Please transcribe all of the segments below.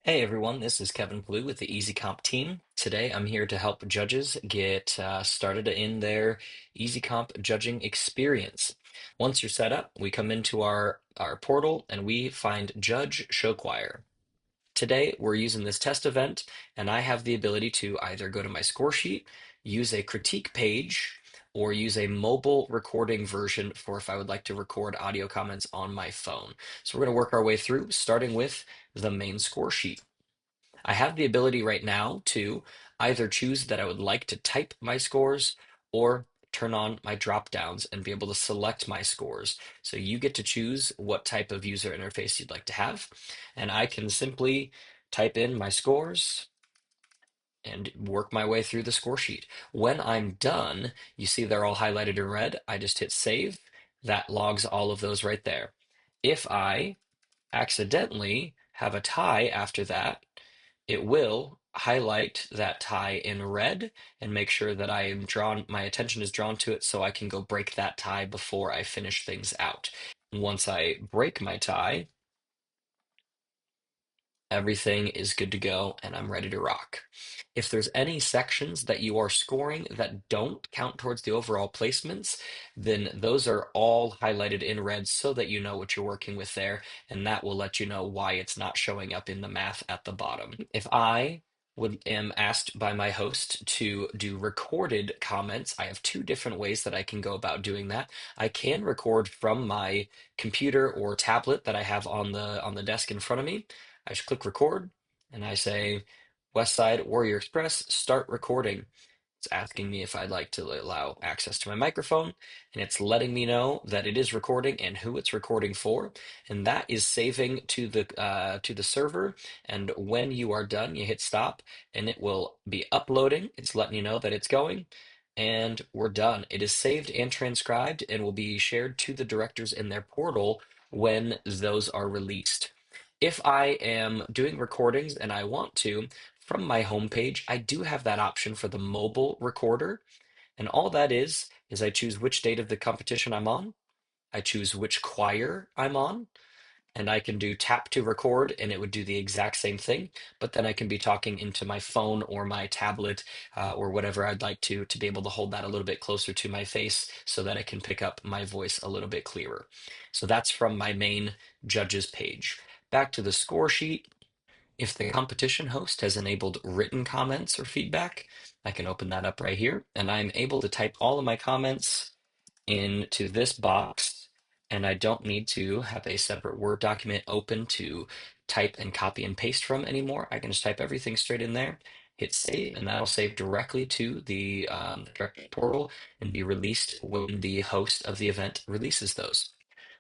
Hey everyone, this is Kevin Blue with the ezComp team. Today I'm here to help judges get started in their ezComp judging experience. Once you're set up, we come into our portal and we find Judge Show Choir. Today we're using this test event, and I have the ability to either go to my score sheet, use a critique page, or use a mobile recording version for if I would like to record audio comments on my phone. So we're going to work our way through, starting with the main score sheet. I have the ability right now to either choose that I would like to type my scores or turn on my drop downs and be able to select my scores. So you get to choose what type of user interface you'd like to have. And I can simply type in my scores and work my way through the score sheet. When I'm done, you see they're all highlighted in red. I just hit save. That logs all of those right there. If I accidentally have a tie after that, it will highlight that tie in red and make sure that my attention is drawn to it so I can go break that tie before I finish things out. Once I break my tie, everything is good to go and I'm ready to rock. If there's any sections that you are scoring that don't count towards the overall placements, then those are all highlighted in red so that you know what you're working with there, and that will let you know why it's not showing up in the math at the bottom. If I would am asked by my host to do recorded comments, I have two different ways that I can go about doing that. I can record from my computer or tablet that I have on the desk in front of me. I just click record and I say, West Side Warrior Express, start recording. It's asking me if I'd like to allow access to my microphone, and it's letting me know that it is recording and who it's recording for, and that is saving to the server. And when you are done, you hit stop, and it will be uploading. It's letting you know that it's going, and we're done. It is saved and transcribed, and will be shared to the directors in their portal when those are released. If I am doing recordings and I want to, from my homepage, I do have that option for the mobile recorder. And all that is I choose which date of the competition I'm on, I choose which choir I'm on, and I can do tap to record and it would do the exact same thing. But then I can be talking into my phone or my tablet or whatever I'd like to be able to hold that a little bit closer to my face so that I can pick up my voice a little bit clearer. So that's from my main judges page. Back to the score sheet. If the competition host has enabled written comments or feedback, I can open that up right here, and I'm able to type all of my comments into this box, and I don't need to have a separate Word document open to type and copy and paste from anymore. I can just type everything straight in there, hit save, and that'll save directly to the directory portal and be released when the host of the event releases those.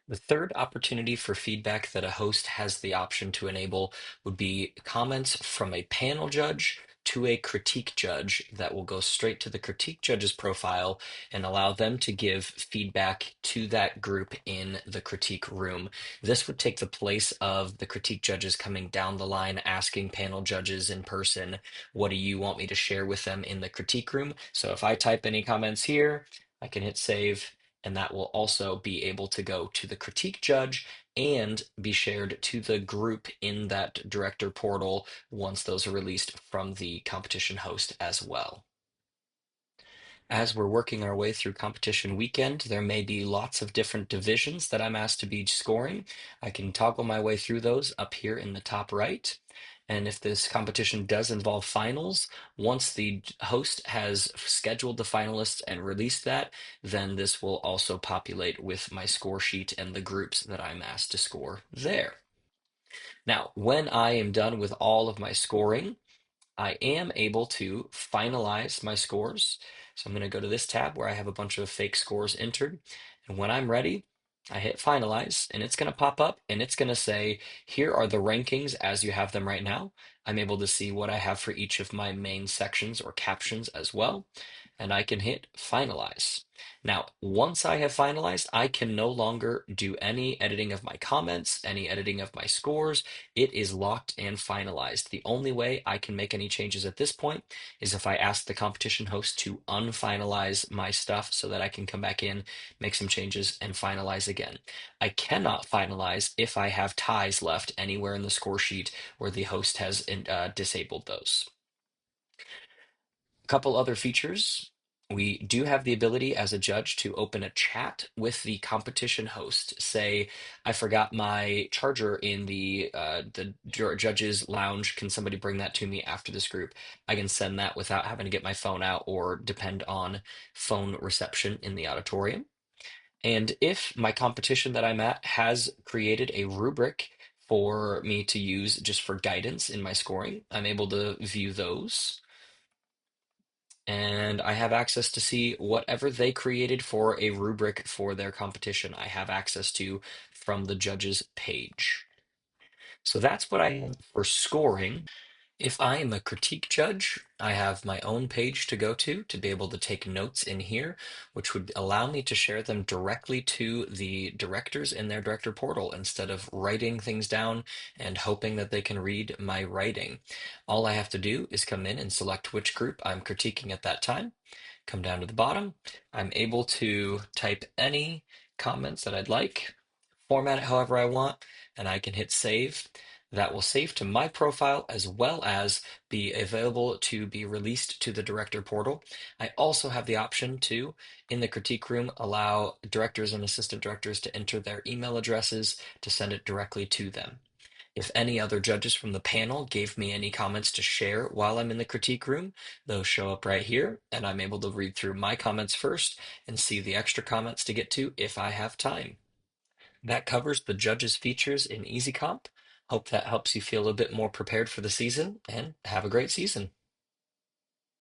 The third opportunity for feedback that a host has the option to enable would be comments from a panel judge to a critique judge that will go straight to the critique judge's profile and allow them to give feedback to that group in the critique room. This would take the place of the critique judges coming down the line asking panel judges in person, what do you want me to share with them in the critique room? So if I type any comments here, I can hit save, and that will also be able to go to the critique judge and be shared to the group in that director portal once those are released from the competition host as well. As we're working our way through competition weekend, there may be lots of different divisions that I'm asked to be scoring. I can toggle my way through those up here in the top right. And if this competition does involve finals, once the host has scheduled the finalists and released that, then this will also populate with my score sheet and the groups that I'm asked to score there. Now, when I am done with all of my scoring, I am able to finalize my scores. So I'm going to go to this tab where I have a bunch of fake scores entered. And when I'm ready, I hit finalize and it's going to pop up and it's going to say, here are the rankings as you have them right now. I'm able to see what I have for each of my main sections or captions as well. And I can hit finalize. Now, once I have finalized, I can no longer do any editing of my comments, any editing of my scores. It is locked and finalized. The only way I can make any changes at this point is if I ask the competition host to unfinalize my stuff so that I can come back in, make some changes, and finalize again. I cannot finalize if I have ties left anywhere in the score sheet where the host has disabled those. A couple other features. We do have the ability as a judge to open a chat with the competition host. Say, I forgot my charger in the judges lounge. Can somebody bring that to me after this group? I can send that without having to get my phone out or depend on phone reception in the auditorium. And if my competition that I'm at has created a rubric for me to use just for guidance in my scoring, I'm able to view those, and I have access to see whatever they created for a rubric for their competition. I have access to from the judges page. So that's what I have for scoring. If I am a critique judge, I have my own page to go to be able to take notes in here, which would allow me to share them directly to the directors in their director portal instead of writing things down and hoping that they can read my writing. All I have to do is come in and select which group I'm critiquing at that time, come down to the bottom. I'm able to type any comments that I'd like, format it however I want, and I can hit save. That will save to my profile as well as be available to be released to the director portal. I also have the option to, in the critique room, allow directors and assistant directors to enter their email addresses to send it directly to them. If any other judges from the panel gave me any comments to share while I'm in the critique room, those show up right here, and I'm able to read through my comments first and see the extra comments to get to if I have time. That covers the judges' features in ezComp. Hope that helps you feel a bit more prepared for the season, and have a great season.